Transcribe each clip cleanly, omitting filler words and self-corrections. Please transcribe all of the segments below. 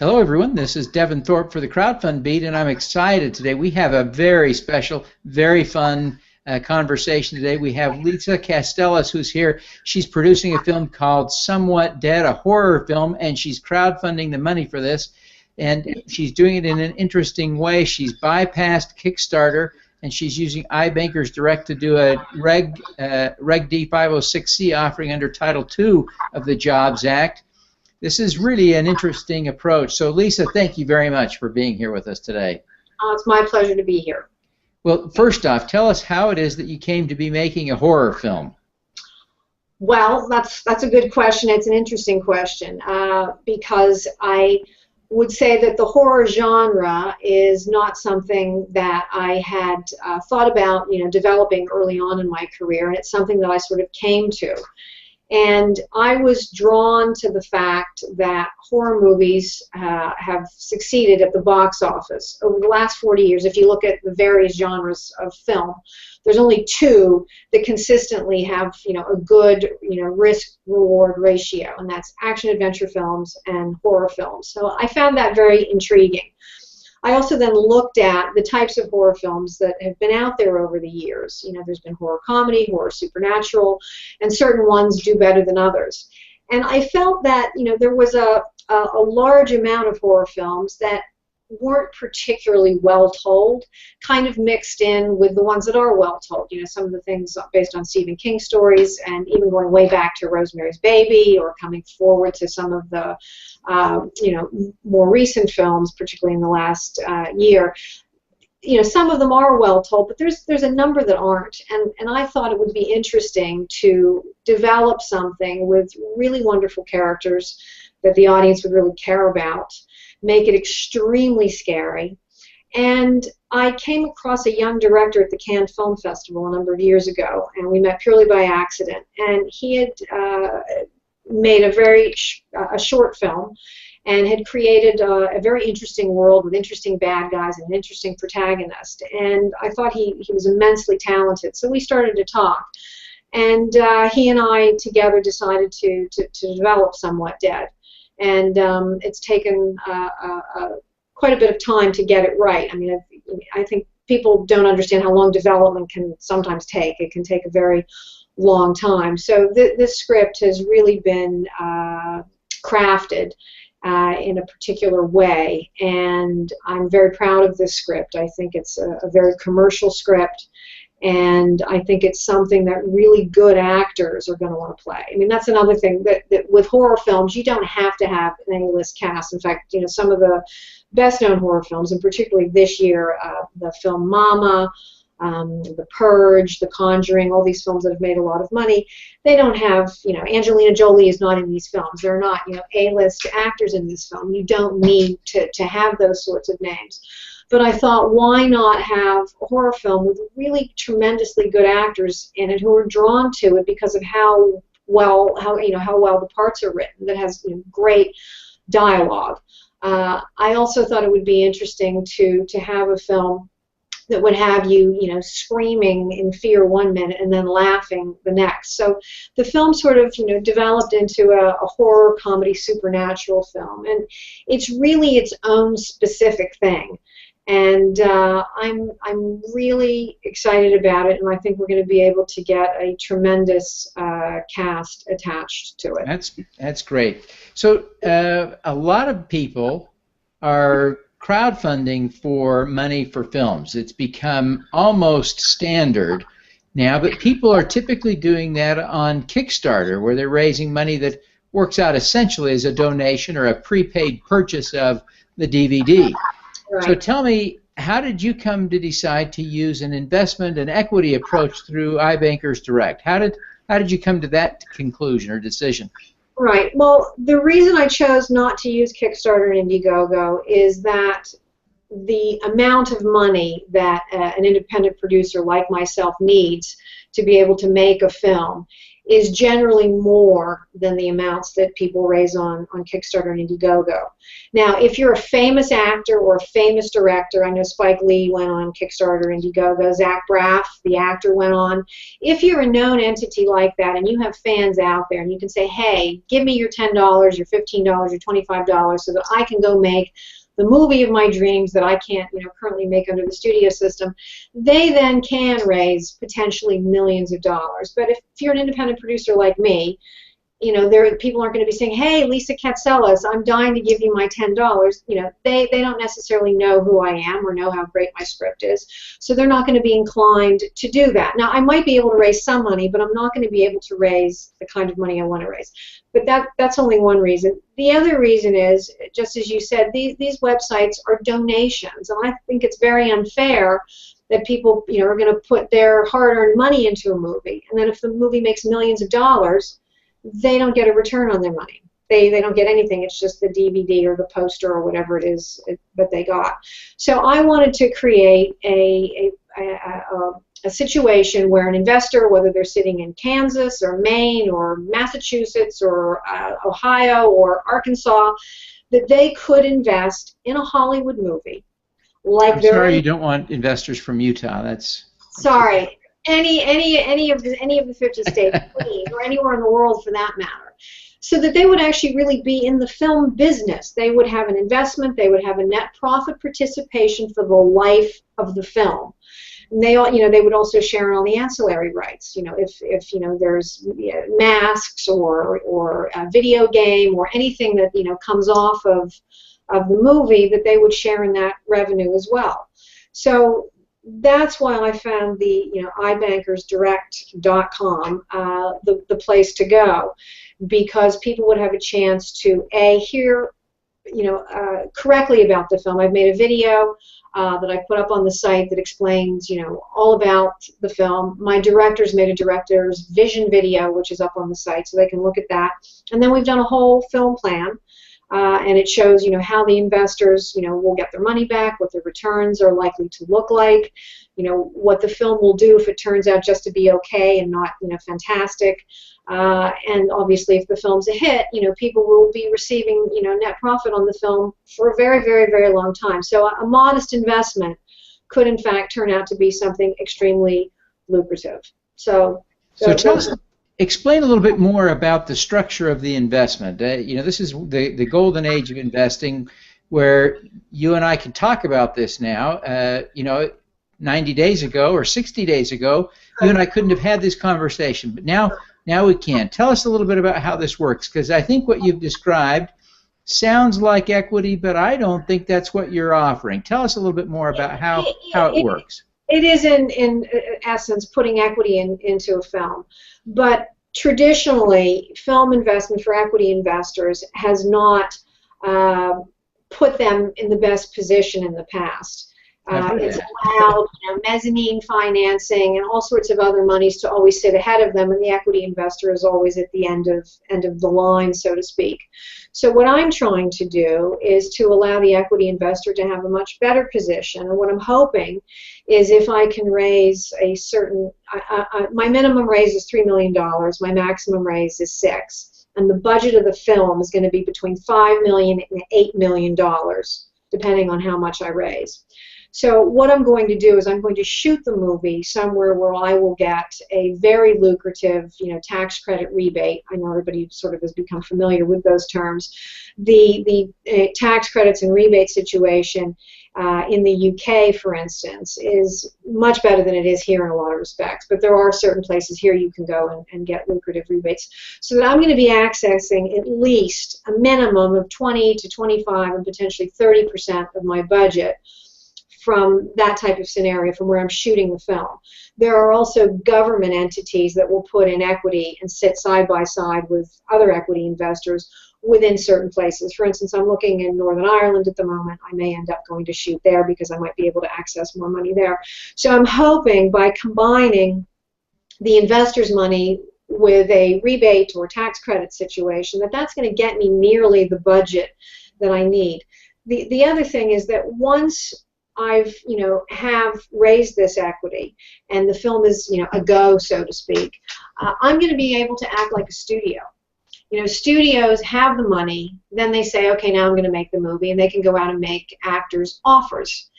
Hello, everyone. This is Devin Thorpe for the CrowdFundBeat, and I'm excited today. We have a very special, very fun conversation today. We have Lisa Katselas, who's here. She's producing a film called Somewhat Dead, a horror film, and she's crowdfunding the money for this. And she's doing it in an interesting way. She's bypassed Kickstarter, and she's using iBankers Direct to do a Reg D 506C offering under Title II of the Jobs Act. This is really an interesting approach. So, Lisa, thank you very much for being here with us today. It's my pleasure to be here. Well, first off, tell us how it is that you came to be making a horror film. Well, that's a good question. It's an interesting question because I would say that the horror genre is not something that I had thought about, developing early on in my career, and it's something that I sort of came to. And I was drawn to the fact that horror movies have succeeded at the box office. Over the last 40 years, if you look at the various genres of film, there's only two that consistently have, a good, risk-reward ratio, and that's action-adventure films and horror films. So I found that very intriguing. I also then looked at the types of horror films that have been out there over the years. There's been horror comedy, horror supernatural, and certain ones do better than others. And I felt that, there was a large amount of horror films that weren't particularly well told, kind of mixed in with the ones that are well told. Some of the things based on Stephen King stories, and even going way back to Rosemary's Baby, or coming forward to some of the, more recent films, particularly in the last year. Some of them are well told, but there's a number that aren't. And I thought it would be interesting to develop something with really wonderful characters that the audience would really care about, make it extremely scary. And I came across a young director at the Cannes Film Festival a number of years ago, and we met purely by accident. And he had made a short film and had created a very interesting world with interesting bad guys and an interesting protagonist. And I thought he was immensely talented. So we started to talk. And he and I together decided to develop Somewhat Dead. And it's taken quite a bit of time to get it right. I mean, I think people don't understand how long development can sometimes take. It can take a very long time. So this script has really been crafted in a particular way, and I'm very proud of this script. I think it's a very commercial script, and I think it's something that really good actors are going to want to play. I mean, that's another thing, that with horror films, you don't have to have an A-list cast. In fact, some of the best-known horror films, and particularly this year, the film Mama, The Purge, The Conjuring, all these films that have made a lot of money, they don't have, Angelina Jolie is not in these films. There are not, A-list actors in this film. You don't need to have those sorts of names. But I thought, why not have a horror film with really tremendously good actors in it who are drawn to it because of how well the parts are written, that has great dialogue. I also thought it would be interesting to have a film that would have you, screaming in fear one minute and then laughing the next. So the film sort of, developed into a horror comedy supernatural film, and it's really its own specific thing. And I'm really excited about it, and I think we're going to be able to get a tremendous cast attached to it. That's great. So a lot of people are crowdfunding for money for films. It's become almost standard now, but people are typically doing that on Kickstarter, where they're raising money that works out essentially as a donation or a prepaid purchase of the DVD. Right. So tell me, how did you come to decide to use an investment and equity approach through iBankers Direct? How did you come to that conclusion or decision? Right. Well, the reason I chose not to use Kickstarter and Indiegogo is that the amount of money that an independent producer like myself needs to be able to make a film is generally more than the amounts that people raise on Kickstarter and Indiegogo. Now, if you're a famous actor or a famous director, I know Spike Lee went on Kickstarter, Indiegogo, Zach Braff, the actor, went on. If you're a known entity like that and you have fans out there and you can say, hey, give me your $10, your $15, your $25 so that I can go make the movie of my dreams that I can't, currently make under the studio system, they then can raise potentially millions of dollars. But if you're an independent producer like me, people aren't going to be saying, hey, Lisa Katselas, I'm dying to give you my $10. They don't necessarily know who I am or know how great my script is, so they're not going to be inclined to do that. Now, I might be able to raise some money, but I'm not going to be able to raise the kind of money I want to raise. But that's only one reason. The other reason is, just as you said, these websites are donations, and I think it's very unfair that people are going to put their hard-earned money into a movie, and then if the movie makes millions of dollars, they don't get a return on their money. They don't get anything. It's just the DVD or the poster or whatever it is that they got. So I wanted to create a situation where an investor, whether they're sitting in Kansas or Maine or Massachusetts or Ohio or Arkansas, that they could invest in a Hollywood movie. I'm sorry, you don't want investors from Utah. That's sorry. Any of the 50 states, please, or anywhere in the world for that matter, so that they would actually really be in the film business. They would have an investment. They would have a net profit participation for the life of the film. And they would also share in all the ancillary rights. If there's masks or a video game or anything that comes off of the movie, that they would share in that revenue as well. So that's why I found the ibankersdirect.com the place to go, because people would have a chance to hear correctly about the film. I've made a video that I put up on the site that explains all about the film. My directors made a director's vision video, which is up on the site, so they can look at that. And then we've done a whole film plan. And it shows, how the investors, will get their money back, what their returns are likely to look like, what the film will do if it turns out just to be okay and not, fantastic. And obviously, if the film's a hit, people will be receiving, net profit on the film for a very, very, very long time. So a modest investment could, in fact, turn out to be something extremely lucrative. So tell us. Explain a little bit more about the structure of the investment. This is the golden age of investing, where you and I can talk about this now. 90 days ago or 60 days ago, you and I couldn't have had this conversation, but now we can. Tell us a little bit about how this works, because I think what you've described sounds like equity, but I don't think that's what you're offering. Tell us a little bit more about how it works. It is, in essence, putting equity into a film. But traditionally, film investment for equity investors has not put them in the best position in the past. It's allowed mezzanine financing and all sorts of other monies to always sit ahead of them, and the equity investor is always at the end of the line, so to speak. So what I'm trying to do is to allow the equity investor to have a much better position, and what I'm hoping is if I can raise a certain, my minimum raise is $3 million, my maximum raise is $6 million, and the budget of the film is going to be between $5 million and $8 million, depending on how much I raise. So what I'm going to do is I'm going to shoot the movie somewhere where I will get a very lucrative, tax credit rebate. I know everybody sort of has become familiar with those terms. The tax credits and rebate situation in the UK, for instance, is much better than it is here in a lot of respects. But there are certain places here you can go and get lucrative rebates. So that I'm going to be accessing at least a minimum of 20 to 25 and potentially 30% of my budget from that type of scenario, from where I'm shooting the film. There are also government entities that will put in equity and sit side by side with other equity investors within certain places. For instance, I'm looking in Northern Ireland at the moment. I may end up going to shoot there because I might be able to access more money there. So I'm hoping by combining the investor's money with a rebate or tax credit situation that's going to get me nearly the budget that I need. The other thing is that once have raised this equity, and the film is, a go, so to speak, I'm going to be able to act like a studio. Studios have the money, then they say, okay, now I'm going to make the movie, and they can go out and make actors offers.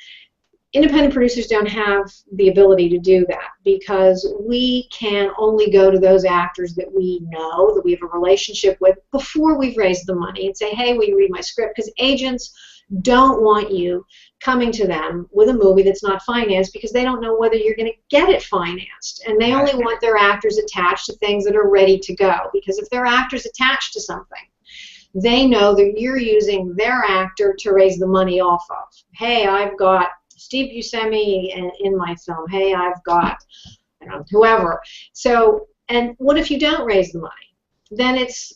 Independent producers don't have the ability to do that because we can only go to those actors that we know, that we have a relationship with before we've raised the money and say, hey, will you read my script? Because agents don't want you coming to them with a movie that's not financed because they don't know whether you're going to get it financed. And they only want their actors attached to things that are ready to go, because if their actors attached to something, they know that you're using their actor to raise the money off of. Hey, I've got Steve Buscemi in my film. Hey, I've got whoever. So, and what if you don't raise the money? Then it's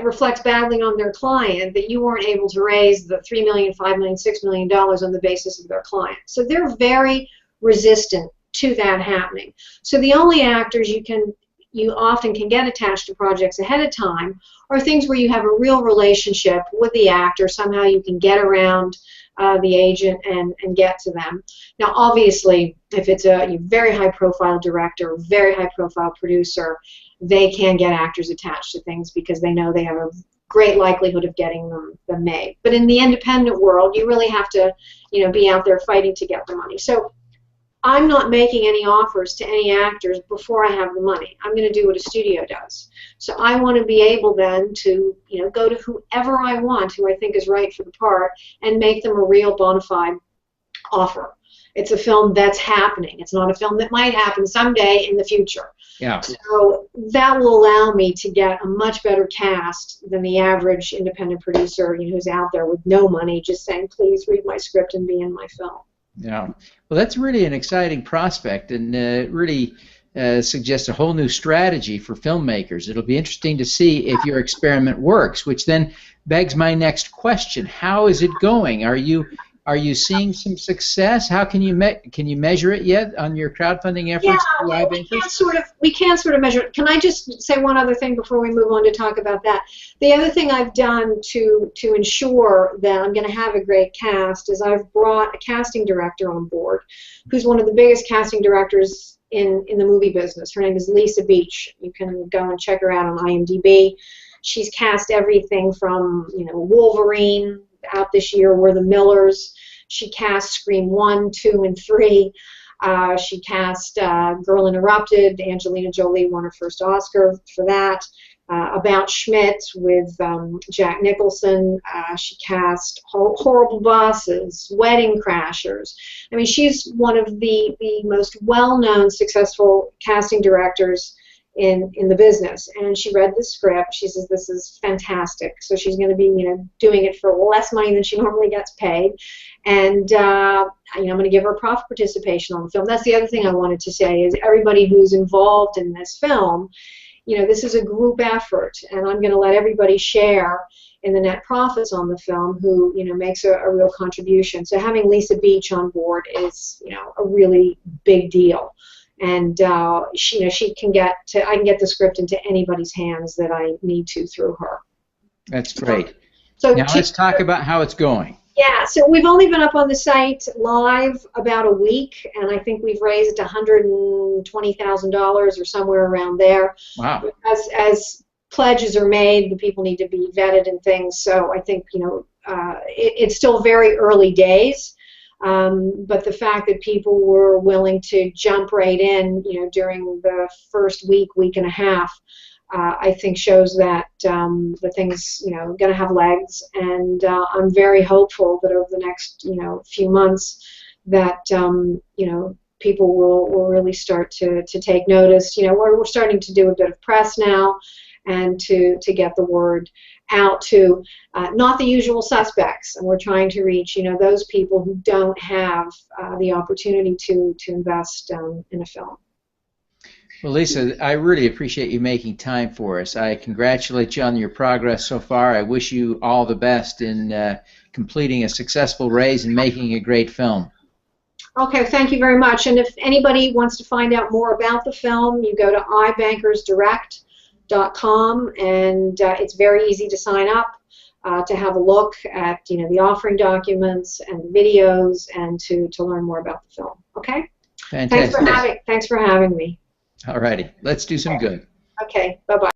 reflects badly on their client that you weren't able to raise the $3 million, $5 million, $6 million on the basis of their client. So they're very resistant to that happening. So the only actors you often can get attached to projects ahead of time are things where you have a real relationship with the actor. Somehow you can get around the agent and get to them. Now, obviously, if it's a very high-profile director, very high-profile producer, they can get actors attached to things because they know they have a great likelihood of getting them made. But in the independent world, you really have to, be out there fighting to get the money. So I'm not making any offers to any actors before I have the money. I'm going to do what a studio does. So I want to be able then to, go to whoever I want, who I think is right for the part, and make them a real bona fide offer. It's a film that's happening. It's not a film that might happen someday in the future. Yeah. So that will allow me to get a much better cast than the average independent producer, who's out there with no money, just saying, please read my script and be in my film. Yeah. Well, that's really an exciting prospect, and really suggests a whole new strategy for filmmakers. It'll be interesting to see if your experiment works, which then begs my next question. How is it going? Are you seeing some success? How can you measure it yet on your crowdfunding efforts? Yeah, we can't sort of measure it. Can I just say one other thing before we move on to talk about that? The other thing I've done to ensure that I'm going to have a great cast is I've brought a casting director on board, who's one of the biggest casting directors in the movie business. Her name is Lisa Beach. You can go and check her out on IMDb. She's cast everything from Wolverine. Out this year were the Millers. She cast Scream 1, 2, and 3. She cast Girl Interrupted. Angelina Jolie won her first Oscar for that. About Schmidt with Jack Nicholson. She cast Horrible Bosses, Wedding Crashers. I mean, she's one of the most well-known, successful casting directors in the business, and she read the script. She says this is fantastic, so she's going to be doing it for less money than she normally gets paid, and I'm going to give her profit participation on the film. That's the other thing I wanted to say is everybody who's involved in this film, this is a group effort, and I'm going to let everybody share in the net profits on the film who makes a real contribution. So having Lisa Beach on board is a really big deal. And she can I can get the script into anybody's hands that I need to through her. That's great. So now let's talk about how it's going. Yeah, so we've only been up on the site live about a week, and I think we've raised $120,000 or somewhere around there. Wow. As pledges are made, the people need to be vetted and things. So I think it's still very early days. But the fact that people were willing to jump right in, during the first week and a half, I think shows that the thing's, going to have legs. And I'm very hopeful that over the next, few months, that people will really start to take notice. We're starting to do a bit of press now, and to get the word out to not the usual suspects, and we're trying to reach those people who don't have the opportunity to invest in a film. Well, Lisa, I really appreciate you making time for us. I congratulate you on your progress so far. I wish you all the best in completing a successful raise and making a great film. Okay, thank you very much. And if anybody wants to find out more about the film, you go to ibankersdirect.com, and it's very easy to sign up. to have a look at the offering documents and the videos and to learn more about the film. Okay. Fantastic. Thanks for having me. All righty. Let's do some good. Okay. Bye bye.